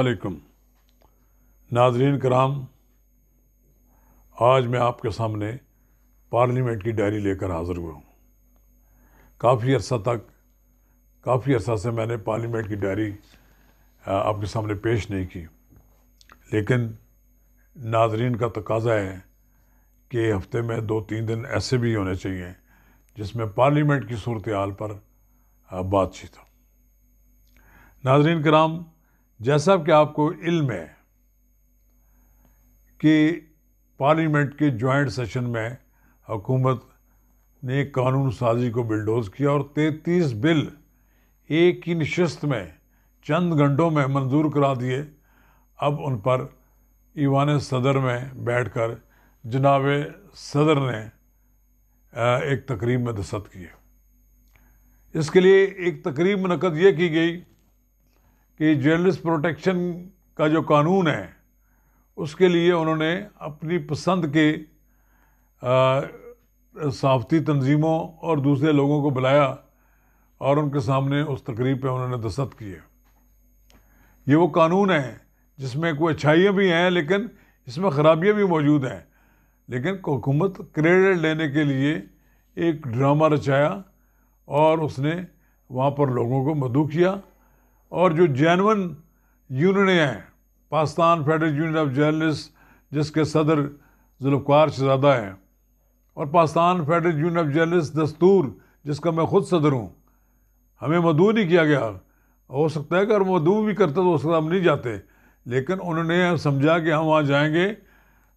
वालेकुम नाज़रीन कराम, आज मैं आपके सामने पार्लियामेंट की डायरी लेकर हाज़िर हुआ हूँ। काफ़ी अर्सा से मैंने पार्लियामेंट की डायरी आपके सामने पेश नहीं की, लेकिन नाज़रीन का तकाज़ा है कि हफ्ते में 2-3 दिन ऐसे भी होने चाहिए जिसमें पार्लियामेंट की सूरत हाल पर बातचीत हो। नाज़रीन कराम, जैसा कि आपको इल्म है कि पार्लियामेंट के जॉइंट सेशन में हुकूमत ने कानून साजी को बिलडोज़ किया और 33 बिल एक ही नशस्त में चंद घंटों में मंजूर करा दिए। अब उन पर ईवान सदर में बैठकर जनाब सदर ने एक तकरीब में दस्तखत किए। इसके लिए एक तकरीब मुनक़्क़द ये की गई कि जर्नलिस्ट प्रोटेक्शन का जो कानून है उसके लिए उन्होंने अपनी पसंद के सहाफ़ती तंजीमों और दूसरे लोगों को बुलाया और उनके सामने उस तकरीब पे उन्होंने दस्तखत किए। ये वो कानून है जिसमें कोई अच्छाइयाँ भी हैं लेकिन इसमें ख़राबियाँ भी मौजूद हैं, लेकिन हुकूमत क्रेडिट लेने के लिए एक ड्रामा रचाया और उसने वहाँ पर लोगों को मदऊ किया। और जो जेन्युइन यूनियन है, Pakistan federal union of journalist जिसके सदर जुल्फ़िकार शहज़ादा हैं, और Pakistan federal union of journalist दस्तूर जिसका मैं ख़ुद सदर हूँ, हमें मदऊ नहीं किया गया। हो सकता है कि अगर मदऊ भी करते तो उसके हम नहीं जाते, लेकिन उन्होंने समझा कि हम वहाँ जाएंगे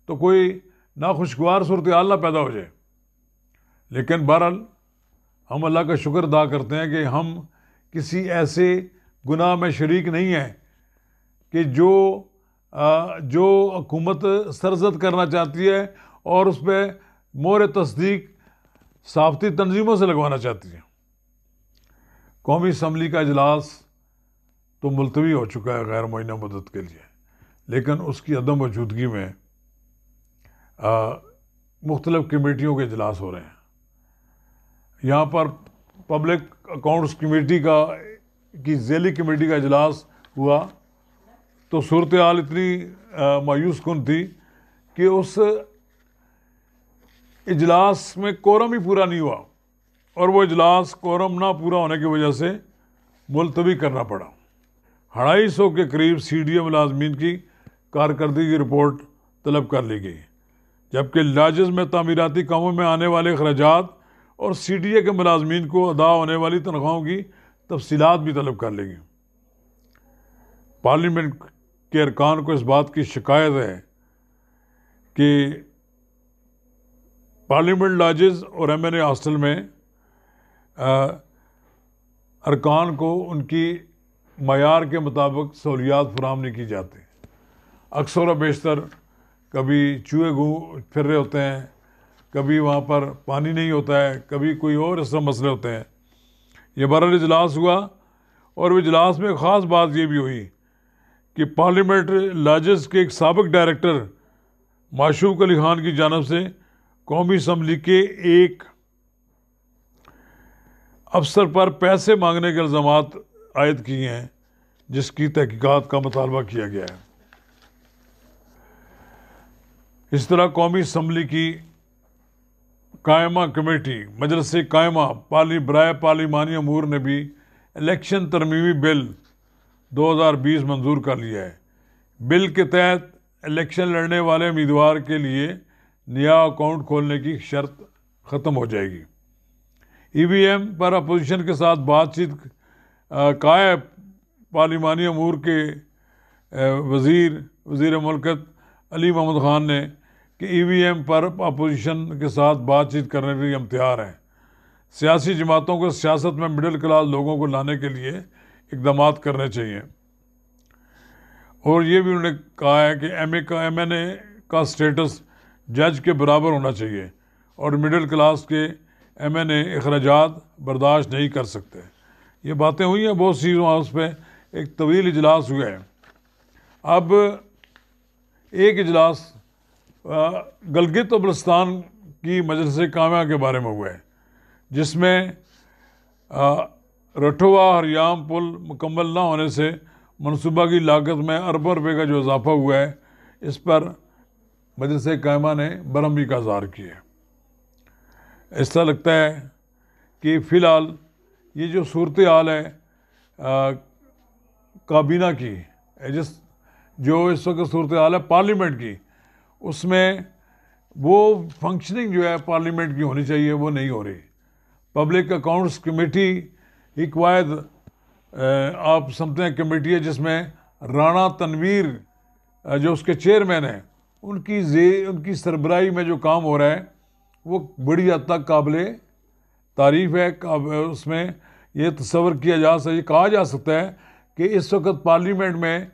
तो कोई नाखुशगवार सूरत हाल ना पैदा हो जाए। लेकिन बहरहाल हम अल्लाह का शुक्र अदा करते हैं कि हम किसी ऐसे गुनाह में शरीक नहीं है कि जो हुकूमत सरजद करना चाहती है और उस पर मोहर तस्दीक सहाफ़ती तंजीमों से लगवाना चाहती है। कौमी असम्बली का इजलास तो मुलतवी हो चुका है गैर मुअय्यना मुद्दत के लिए, लेकिन उसकी अदम मौजूदगी में मुख्तलिफ़ कमेटियों के इजलास हो रहे हैं। यहाँ पर पब्लिक अकाउंट्स कमेटी की ज़ेली कमेटी का इजलास हुआ तो सूरत हाल इतनी मायूस कुन थी कि उस इजलास में कोरम ही पूरा नहीं हुआ और वो इजलास कोरम ना पूरा होने की वजह से मुलतवी करना पड़ा। 250 के करीब CDA मुलाजमीन की कारकर्दगी की रिपोर्ट तलब कर ली गई, जबकि लॉजेस में तामीराती कामों में आने वाले अखराजात और CDA के मुलाजमीन को अदा होने वाली तनख्वाहों की तफसीलात भी तलब कर लेंगे। पार्लियामेंट के अरकान को इस बात की शिकायत है कि पार्लियामेंट लॉजेस और MNA हॉस्टल में अरकान को उनकी मयार के मुताबिक सहूलियात फराहम नहीं की जाती। अक्सर व बेशतर कभी चूहे फिर रहे होते हैं, कभी वहाँ पर पानी नहीं होता है, कभी कोई और ऐसा मसले होते हैं। ये बहरहाल इजलास हुआ और इजलास में ख़ास बात ये भी हुई कि पार्लियामेंट लॉजेस के एक साबिक डायरेक्टर माशूक अली खान की जानिब से कौमी असम्बली के एक अफसर पर पैसे मांगने के इल्ज़ामात आयद किए हैं, जिसकी तहकीकात का मुतालबा किया गया है। इस तरह कौमी असम्बली की कायमा कमेटी मजलिस कायमा बराए पार्लिमानी अमूर ने भी इलेक्शन तरमीमी बिल 2020 मंजूर कर लिया है। बिल के तहत इलेक्शन लड़ने वाले उम्मीदवार के लिए नया अकाउंट खोलने की शर्त ख़त्म हो जाएगी। EVM पर अपोजिशन के साथ बातचीत कायम पार्लिमानी अमूर के वज़ीर मुल्कत अली मोहम्मद ख़ान ने कि EVM पर अपोजिशन के साथ बातचीत करने के लिए हम तैयार हैं। सियासी जमातों को सियासत में मिडिल क्लास लोगों को लाने के लिए इक़दाम करने चाहिए। और ये भी उन्होंने कहा है कि MNA का स्टेटस जज के बराबर होना चाहिए और मिडिल क्लास के MNA अखराजात बर्दाश्त नहीं कर सकते। ये बातें हुई हैं बहुत सी, वहाँ उस पर एक तवील इजलास हुआ है। अब एक इजलास गलगित और बल्तिस्तान की मजलिस कायमा के बारे में हुआ है, जिसमें रठवा हरियाम पुल मुकम्मल ना होने से मनसूबा की लागत में अरबों रुपये का जो इजाफा हुआ है, इस पर मजलिस कायमा ने बरहमी का इज़हार किया। ऐसा लगता है कि फ़िलहाल ये जो सूरत हाल है काबीना की, जिस जो इस वक्त सूरत हाल है पार्लियामेंट की, उसमें वो फंक्शनिंग जो है पार्लियामेंट की होनी चाहिए वो नहीं हो रही। पब्लिक अकाउंट्स कमेटी एक वायद आप समझते हैं कमेटी है जिसमें राणा तनवीर जो उसके चेयरमैन हैं, उनकी सरबराही में जो काम हो रहा है वो बड़ी हद तक काबिल तारीफ़ है। उसमें ये तस्वर किया जा सकता, ये कहा जा सकता है कि इस वक्त पार्लियामेंट में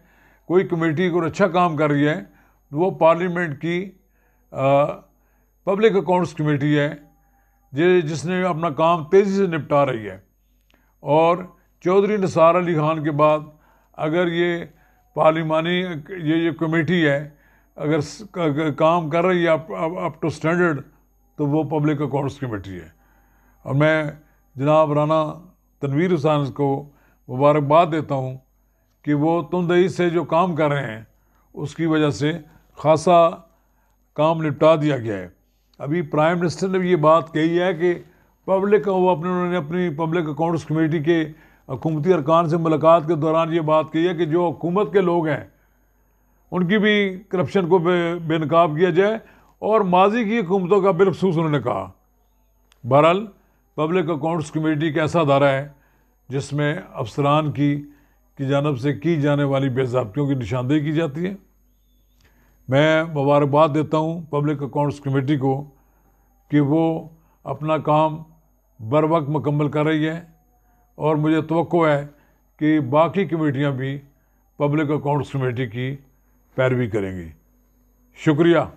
कोई कमेटी को अच्छा काम कर रही है, वो पार्लियामेंट की पब्लिक अकाउंट्स कमेटी है जिसने अपना काम तेज़ी से निपटा रही है। और चौधरी निसार अली खान के बाद अगर ये पार्लिमानी ये जो कमेटी है अगर काम कर रही है अप टू स्टैंडर्ड, तो वो पब्लिक अकाउंट्स कमेटी है। और मैं जनाब राना तनवीर हुसैन को मुबारकबाद देता हूँ कि वो तुंदही से जो काम कर रहे हैं उसकी वजह से खासा काम निपटा दिया गया है। अभी प्राइम मिनिस्टर ने भी ये बात कही है कि उन्होंने अपनी पब्लिक अकाउंट्स कमेटी के हुकूमती अरकान से मुलाकात के दौरान ये बात कही है कि जो हुकूमत के लोग हैं उनकी भी करप्शन को बेनकाब किया जाए, और माजी की हुकूमतों का बिलखसूस उन्होंने कहा। बहरहाल पब्लिक अकाउंट्स कमेटी एक ऐसा अदारा है जिसमें अफसरान की जानब से की जाने वाली बेज़ाब्तियों की निशानदेही की जाती है। मैं मुबारकबाद देता हूँ पब्लिक अकाउंट्स कमेटी को कि वो अपना काम बर वक्त मुकम्मल कर रही है, और मुझे तवक्को है कि बाकी कमेटियाँ भी पब्लिक अकाउंट्स कमेटी की पैरवी करेंगी। शुक्रिया।